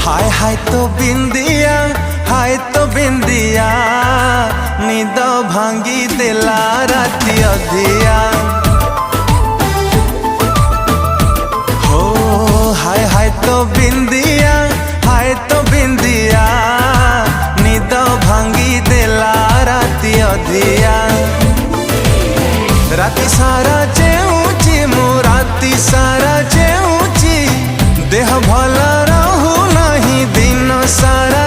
हाय हाय तो बिंदिया निद भांगी देला राती अधिया। हो हाय तो बिंदिया निद भांगी देला राती अधिया। राती सारा जेऊची मो राती सारा जेऊची देह भला रहू नहीं दिन सारा